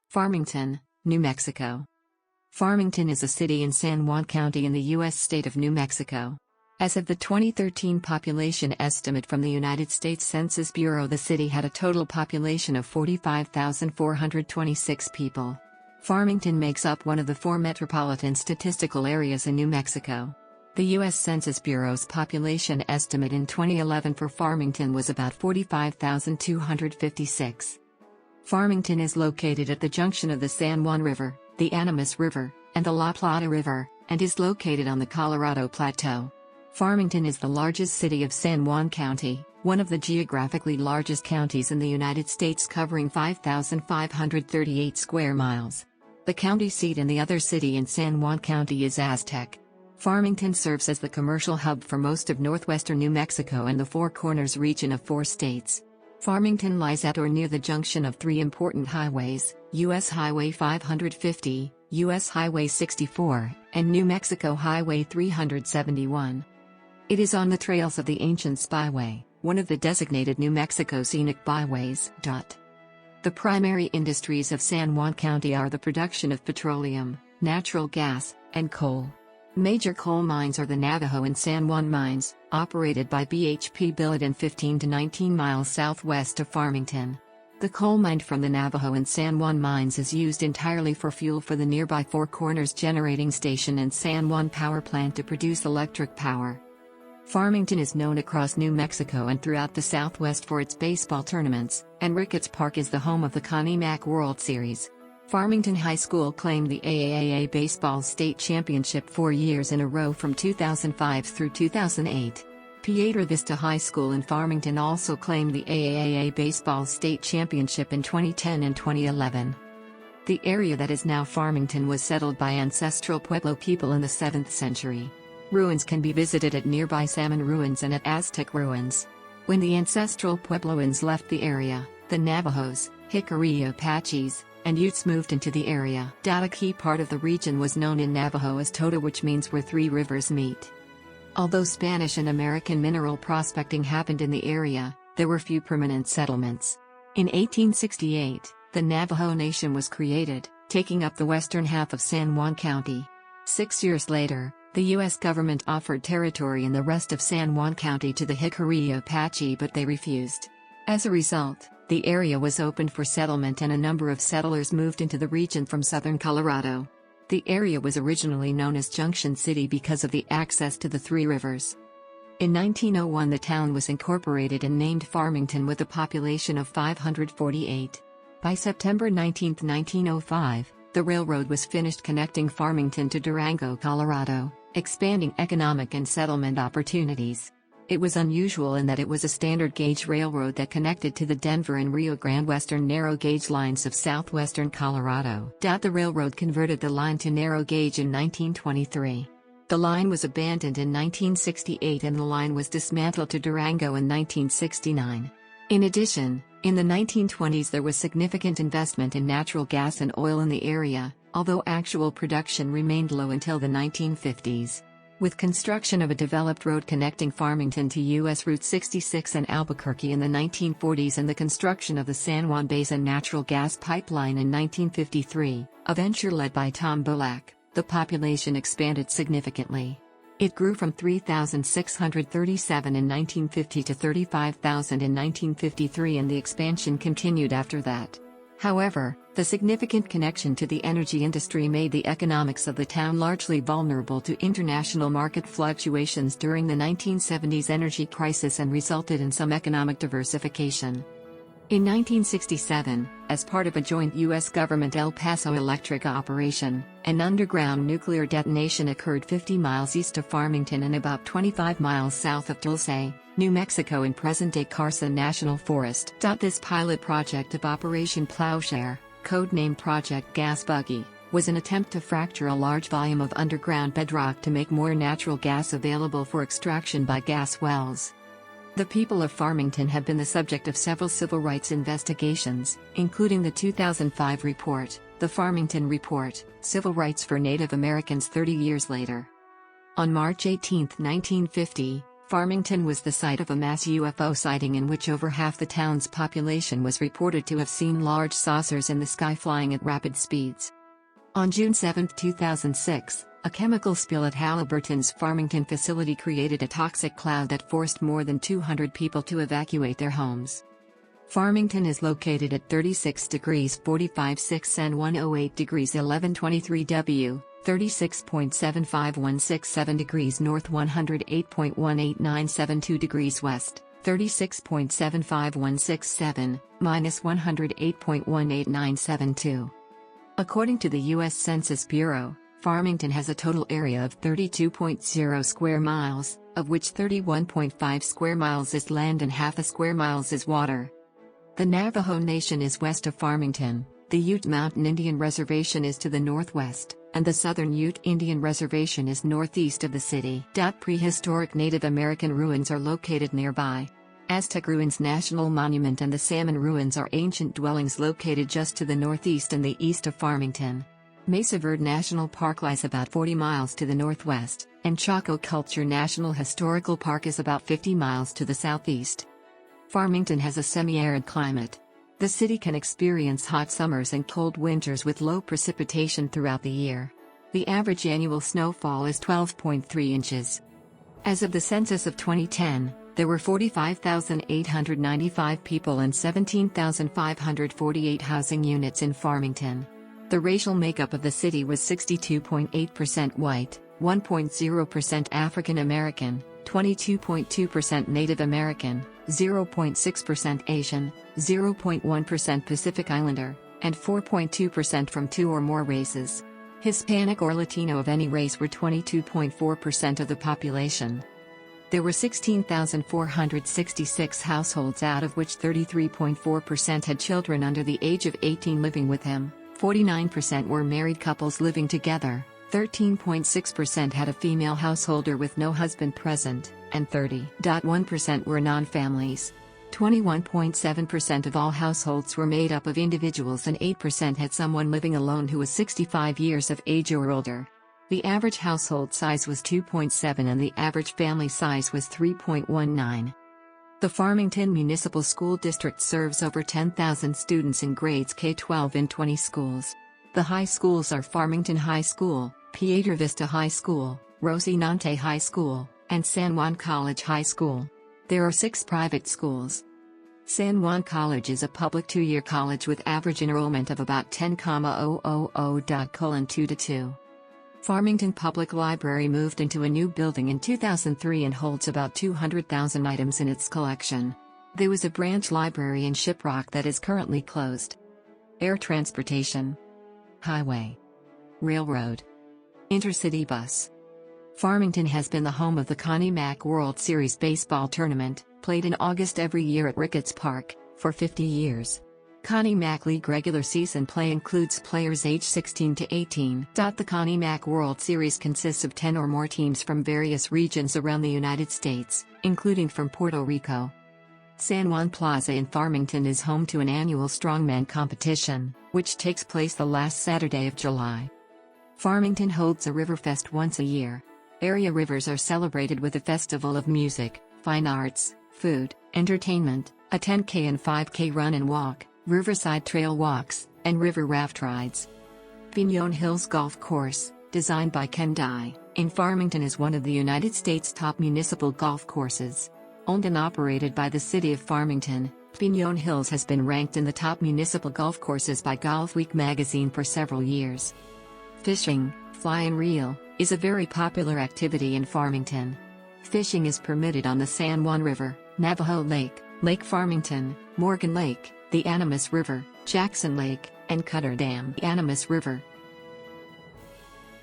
Farmington, New Mexico. Farmington is a city in San Juan County in the U.S. state of New Mexico. As of the 2013 population estimate from the United States Census Bureau, the city had a total population of 45,426 people. Farmington makes up one of the 4 metropolitan statistical areas in New Mexico. The U.S. Census Bureau's population estimate in 2011 for Farmington was about 45,256. Farmington is located at the junction of the San Juan River, the Animas River, and the La Plata River, and is located on the Colorado Plateau. Farmington is the largest city of San Juan County, one of the geographically largest counties in the United States, covering 5,538 square miles. The county seat and the other city in San Juan County is Aztec. Farmington serves as the commercial hub for most of northwestern New Mexico and the Four Corners region of 4 states. Farmington lies at or near the junction of 3 important highways, U.S. Highway 550, U.S. Highway 64, and New Mexico Highway 371. It is on the trails of the ancient Spyway, one of the designated New Mexico Scenic Byways. The primary industries of San Juan County are the production of petroleum, natural gas, and coal. Major coal mines are the Navajo and San Juan mines, operated by BHP Billiton 15 to 19 miles southwest of Farmington. The coal mined from the Navajo and San Juan mines is used entirely for fuel for the nearby Four Corners Generating Station and San Juan Power Plant to produce electric power. Farmington is known across New Mexico and throughout the Southwest for its baseball tournaments, and Ricketts Park is the home of the Connie Mack World Series. Farmington High School claimed the AAA Baseball State Championship 4 years in a row from 2005 through 2008. Piedra Vista High School in Farmington also claimed the AAA Baseball State Championship in 2010 and 2011. The area that is now Farmington was settled by ancestral Pueblo people in the 7th century. Ruins can be visited at nearby Salmon Ruins and at Aztec Ruins. When the ancestral Puebloans left the area, the Navajos, Jicarilla Apaches, and Utes moved into the area. A key part of the region was known in Navajo as Tota, which means where 3 rivers meet. Although Spanish and American mineral prospecting happened in the area, there were few permanent settlements. In 1868, the Navajo Nation was created, taking up the western half of San Juan County. 6 years later, the U.S. government offered territory in the rest of San Juan County to the Jicarilla Apache, but they refused. As a result, the area was opened for settlement and a number of settlers moved into the region from southern Colorado. The area was originally known as Junction City because of the access to the 3 rivers. In 1901, the town was incorporated and named Farmington with a population of 548. By September 19, 1905, the railroad was finished connecting Farmington to Durango, Colorado, expanding economic and settlement opportunities. It was unusual in that it was a standard gauge railroad that connected to the Denver and Rio Grande Western narrow gauge lines of southwestern Colorado. The railroad converted the line to narrow gauge in 1923. The line was abandoned in 1968 and the line was dismantled to Durango in 1969. In addition, in the 1920s there was significant investment in natural gas and oil in the area, although actual production remained low until the 1950s. With construction of a developed road connecting Farmington to U.S. Route 66 and Albuquerque in the 1940s and the construction of the San Juan Basin natural gas pipeline in 1953, a venture led by Tom Bullock, the population expanded significantly. It grew from 3,637 in 1950 to 35,000 in 1953, and the expansion continued after that. However, the significant connection to the energy industry made the economics of the town largely vulnerable to international market fluctuations during the 1970s energy crisis and resulted in some economic diversification. In 1967, as part of a joint U.S. government El Paso electric operation, an underground nuclear detonation occurred 50 miles east of Farmington and about 25 miles south of Dulce, New Mexico in present-day Carson National Forest. This pilot project of Operation Plowshare, codenamed Project Gas Buggy, was an attempt to fracture a large volume of underground bedrock to make more natural gas available for extraction by gas wells. The people of Farmington have been the subject of several civil rights investigations, including the 2005 report, the Farmington Report, Civil Rights for Native Americans 30 Years Later. On March 18, 1950, Farmington was the site of a mass UFO sighting in which over half the town's population was reported to have seen large saucers in the sky flying at rapid speeds. On June 7, 2006, a chemical spill at Halliburton's Farmington facility created a toxic cloud that forced more than 200 people to evacuate their homes. Farmington is located at 36 degrees 45'6" and 108 degrees 11'23" W, 36.75167 degrees north, 108.18972 degrees west, 36.75167, minus 108.18972. According to the U.S. Census Bureau, Farmington has a total area of 32.0 square miles, of which 31.5 square miles is land and half a square miles is water. The Navajo Nation is west of Farmington, the Ute Mountain Indian Reservation is to the northwest, and the Southern Ute Indian Reservation is northeast of the city. Prehistoric Native American ruins are located nearby. Aztec Ruins National Monument and the Salmon Ruins are ancient dwellings located just to the northeast and the east of Farmington. Mesa Verde National Park lies about 40 miles to the northwest, and Chaco Culture National Historical Park is about 50 miles to the southeast. Farmington has a semi-arid climate. The city can experience hot summers and cold winters with low precipitation throughout the year. The average annual snowfall is 12.3 inches. As of the census of 2010, there were 45,895 people and 17,548 housing units in Farmington. The racial makeup of the city was 62.8% white, 1.0% African American, 22.2% Native American, 0.6% Asian, 0.1% Pacific Islander, and 4.2% from two or more races. Hispanic or Latino of any race were 22.4% of the population. There were 16,466 households, out of which 33.4% had children under the age of 18 living with him. 49% were married couples living together, 13.6% had a female householder with no husband present, and 30.1% were non-families. 21.7% of all households were made up of individuals and 8% had someone living alone who was 65 years of age or older. The average household size was 2.7 and the average family size was 3.19. The Farmington Municipal School District serves over 10,000 students in grades K-12 in 20 schools. The high schools are Farmington High School, Piedra Vista High School, Rocinante High School, and San Juan College High School. There are 6 private schools. San Juan College is a public 2-year college with average enrollment of about 10,000:2 to 2. Farmington Public Library moved into a new building in 2003 and holds about 200,000 items in its collection. There was a branch library in Shiprock that is currently closed. Air transportation. Highway. Railroad. Intercity bus. Farmington has been the home of the Connie Mack World Series baseball tournament, played in August every year at Ricketts Park, for 50 years. Connie Mack League regular season play includes players age 16 to 18. The Connie Mack World Series consists of 10 or more teams from various regions around the United States, including from Puerto Rico. San Juan Plaza in Farmington is home to an annual strongman competition, which takes place the last Saturday of July. Farmington holds a Riverfest once a year. Area rivers are celebrated with a festival of music, fine arts, food, entertainment, a 10K and 5K run and walk, riverside trail walks, and river raft rides. Piñon Hills Golf Course, designed by Ken Dye, in Farmington is one of the United States' top municipal golf courses. Owned and operated by the City of Farmington, Piñon Hills has been ranked in the top municipal golf courses by Golf Week magazine for several years. Fishing, fly and reel, is a very popular activity in Farmington. Fishing is permitted on the San Juan River, Navajo Lake, Lake Farmington, Morgan Lake, the Animas River, Jackson Lake, and Cutter Dam. The Animas River,